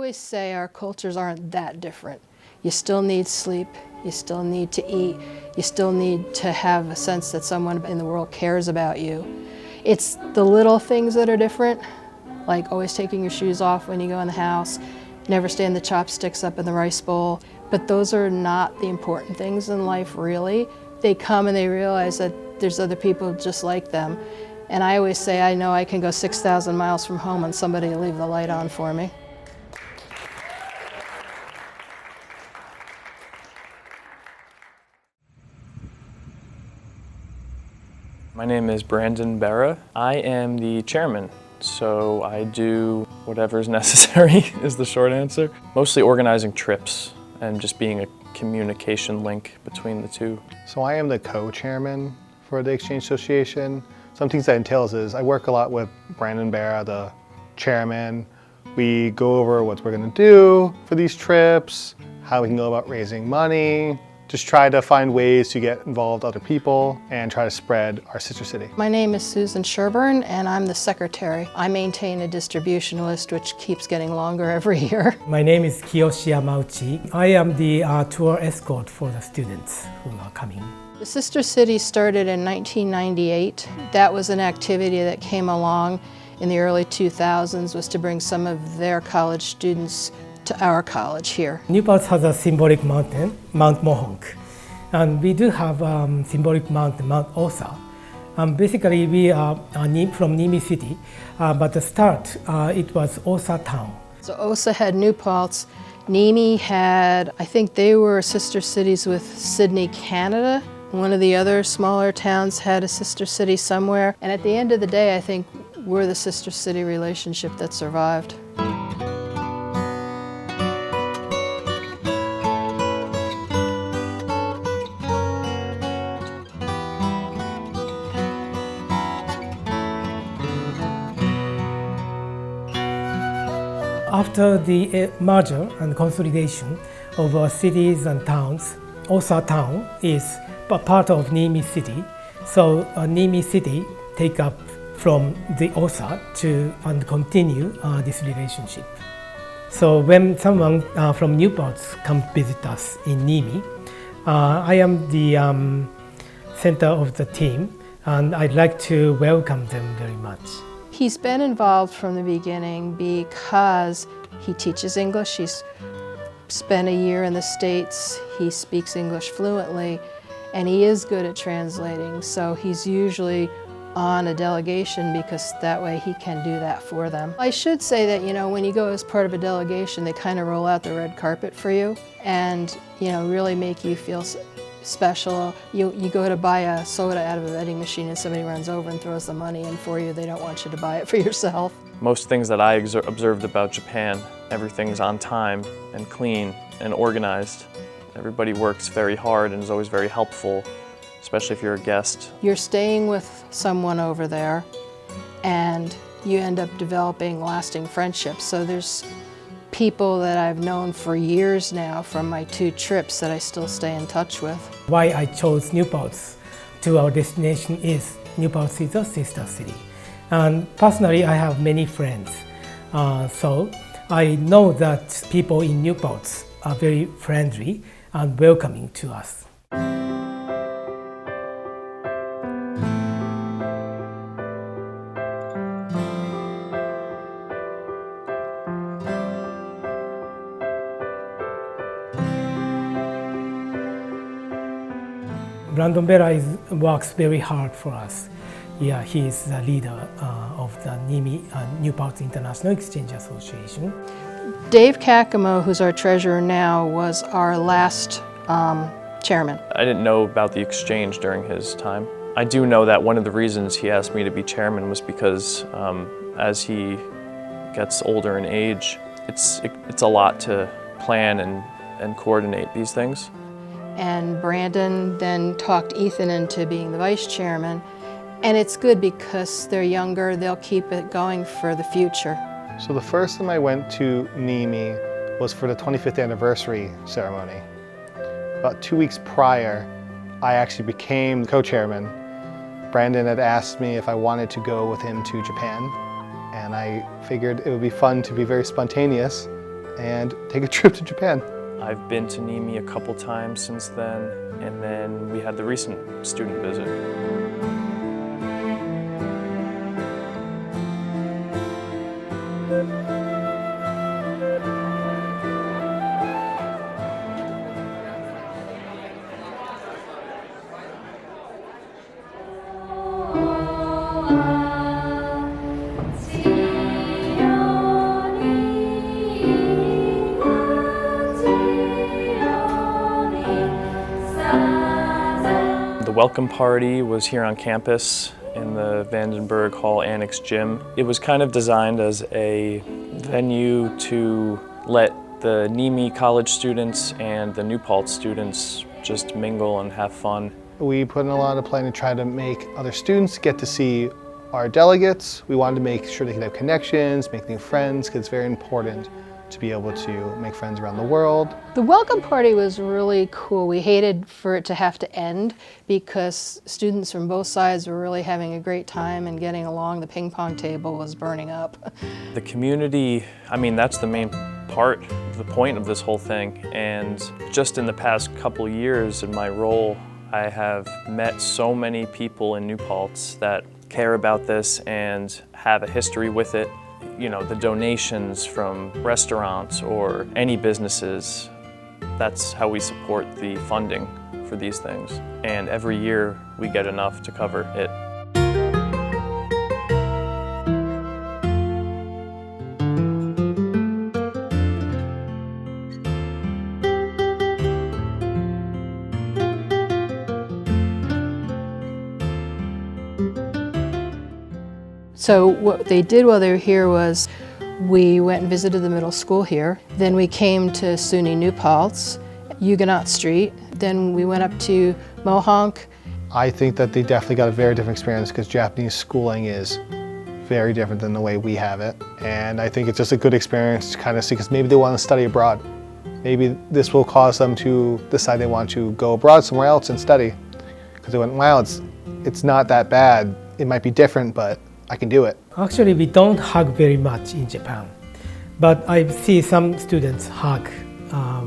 always say our cultures aren't that different. You still need sleep, you still need to eat, you still need to have a sense that someone in the world cares about you. It's the little things that are different, like always taking your shoes off when you go in the house, never stand the chopsticks up in the rice bowl. But those are not the important things in life, really. They come and they realize that there's other people just like them. And I always say, I know I can go 6,000 miles from home and somebody will leave the light on for me. My name is Brandon Berra. I am the chairman, so I do whatever is necessary is the short answer. Mostly organizing trips and just being a communication link between the two. So I am the co-chairman for the Exchange Association. Some things that entails is I work a lot with Brandon Berra, the chairman. We go over what we're going to do for these trips, how we can go about raising money, just try to find ways to get involved other people and try to spread our sister city. My name is Susan Sherburne and I'm the secretary. I maintain a distribution list which keeps getting longer every year. My name is Kiyoshi Yamauchi. I am the tour escort for the students who are coming. The Sister City started in 1998. That was an activity that came along in the early 2000s, was to bring some of their college students to our college here. New Paltz has a symbolic mountain, Mount Mohonk, and we do have symbolic mountain, Mount Osa. Basically, we are from Niimi City, but the start, it was Osa town. So Osa had New Paltz. Niimi had, I think they were sister cities with Sydney, Canada. One of the other smaller towns had a sister city somewhere. And at the end of the day, I think we're the sister city relationship that survived. After the merger and consolidation of our cities and towns, Osa town is a part of Niimi City. So Niimi City take up from the Osa and continue this relationship. So when someone from New Paltz come visit us in Niimi, I am the center of the team and I'd like to welcome them very much. He's been involved from the beginning because he teaches English. He's spent a year in the States. He speaks English fluently, and he is good at translating. So he's usually on a delegation because that way he can do that for them. I should say that, when you go as part of a delegation, they kind of roll out the red carpet for you and, really make you feel special. You go to buy a soda out of a vending machine and somebody runs over and throws the money in for you. They don't want you to buy it for yourself. Most things that I observed about Japan, everything's on time and clean and organized. Everybody works very hard and is always very helpful, especially if you're a guest. You're staying with someone over there and you end up developing lasting friendships. So there's people that I've known for years now from my 2 trips that I still stay in touch with. Why I chose New Paltz to our destination is New Paltz is a sister city. And personally, I have many friends. So I know that people in New Paltz are very friendly and welcoming to us. Brandon Berra works very hard for us. Yeah, he is the leader of the New Paltz International Exchange Association. Dave Kakamo, who's our treasurer now, was our last chairman. I didn't know about the exchange during his time. I do know that one of the reasons he asked me to be chairman was because as he gets older in age, it's a lot to plan and coordinate these things. And Brandon then talked Ethan into being the vice chairman. And it's good because they're younger, they'll keep it going for the future. So the first time I went to Niimi was for the 25th anniversary ceremony. About 2 weeks prior, I actually became co-chairman. Brandon had asked me if I wanted to go with him to Japan, and I figured it would be fun to be very spontaneous and take a trip to Japan. I've been to Niimi a couple times since then, and then we had the recent student visit. The welcome party was here on campus in the Vandenberg Hall Annex Gym. It was kind of designed as a venue to let the Niimi college students and the New Paltz students just mingle and have fun. We put in a lot of planning to try to make other students get to see our delegates. We wanted to make sure they could have connections, make new friends, because it's very important to be able to make friends around the world. The welcome party was really cool. We hated for it to have to end because students from both sides were really having a great time and getting along. The ping pong table was burning up. The community, I mean, that's the main part, the point of this whole thing. And just in the past couple years in my role, I have met so many people in New Paltz that care about this and have a history with it. You know, the donations from restaurants or any businesses, that's how we support the funding for these things. And every year we get enough to cover it. So what they did while they were here was we went and visited the middle school here. Then we came to SUNY New Paltz, Huguenot Street. Then we went up to Mohonk. I think that they definitely got a very different experience because Japanese schooling is very different than the way we have it. And I think it's just a good experience to kind of see, because maybe they want to study abroad. Maybe this will cause them to decide they want to go abroad somewhere else and study. Because they went, wow, it's not that bad. It might be different, but I can do it. Actually, we don't hug very much in Japan, but I see some students hug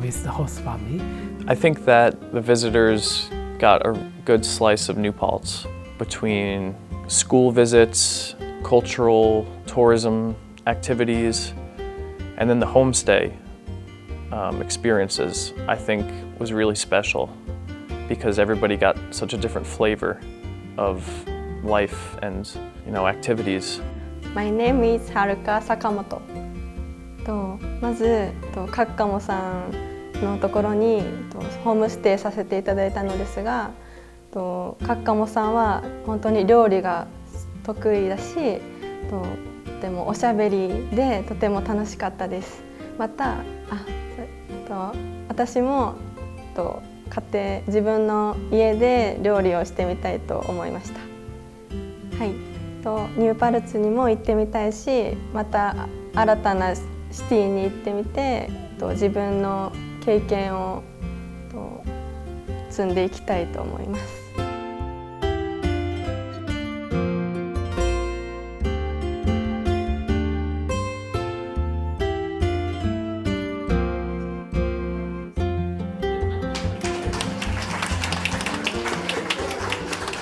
with the host family. I think that the visitors got a good slice of New Paltz between school visits, cultural tourism activities, and then the homestay experiences, I think was really special because everybody got such a different flavor of life and, you know, activities. My name is Haruka Sakamoto. まずカッカモさんのところにホームステイさせていただいたのですが、カッカモさんは本当に料理が得意だし、とてもおしゃべりでとても楽しかったです。また私も自分の家で料理をしてみたいと思いました。はい、ニューパルツにも行ってみたいし、また新たなシティに行ってみて、自分の経験を積んでいきたいと思います。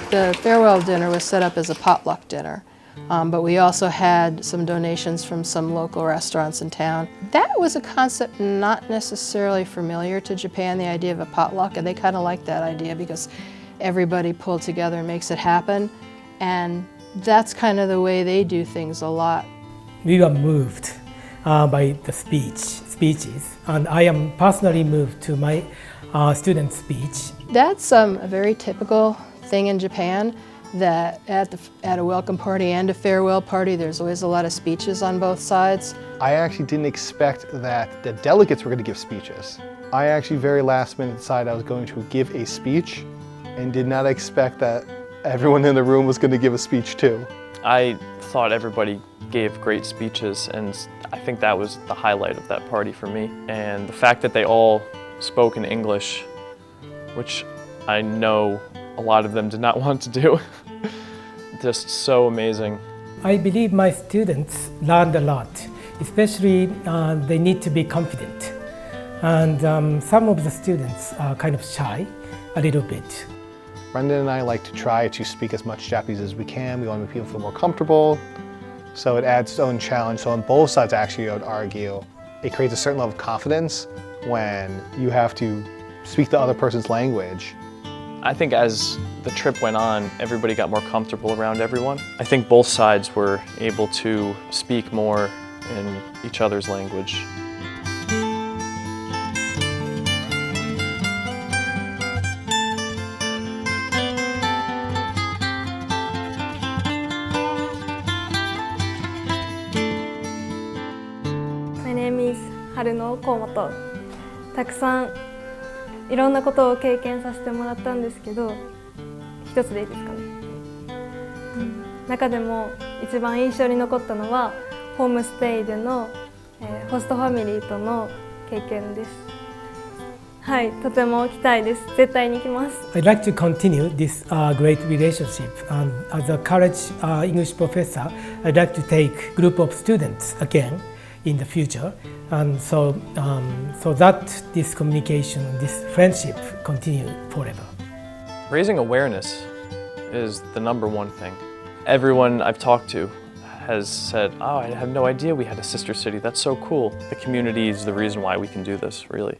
The farewell dinner was set up as a potluck dinner, but we also had some donations from some local restaurants in town. That was a concept not necessarily familiar to Japan, the idea of a potluck, and they kind of liked that idea because everybody pulled together and makes it happen, and that's kind of the way they do things a lot. We were moved by the speeches, and I am personally moved to my student speech. That's a very typical thing in Japan, that at a welcome party and a farewell party, there's always a lot of speeches on both sides. I actually didn't expect that the delegates were going to give speeches. I actually very last minute decided I was going to give a speech and did not expect that everyone in the room was going to give a speech too. I thought everybody gave great speeches, and I think that was the highlight of that party for me. And the fact that they all spoke in English, which I know a lot of them did not want to do. Just so amazing. I believe my students learned a lot especially they need to be confident. And some of the students are kind of shy a little bit. Brendan and I like to try to speak as much Japanese as we can. We want to make people feel more comfortable. So it adds its own challenge. So on both sides, actually, I would argue, it creates a certain level of confidence when you have to speak the other person's language. I think as the trip went on, everybody got more comfortable around everyone. I think both sides were able to speak more in each other's language. My name is 春野河本。たくさんいろんなことを経験させてもらったんですけど、一つでいいですかね。中でも一番印象に残ったのはホームステイでの、ホストファミリーとの経験です。はい、とても来たいです。絶対に行きます。I'd like to continue this great relationship. As a college English professor, I'd like to take group of students again in the future, and so that this communication, this friendship continue forever. Raising awareness is the #1 thing. Everyone I've talked to has said, "Oh, I had no idea we had a sister city. That's so cool." The community is the reason why we can do this, really.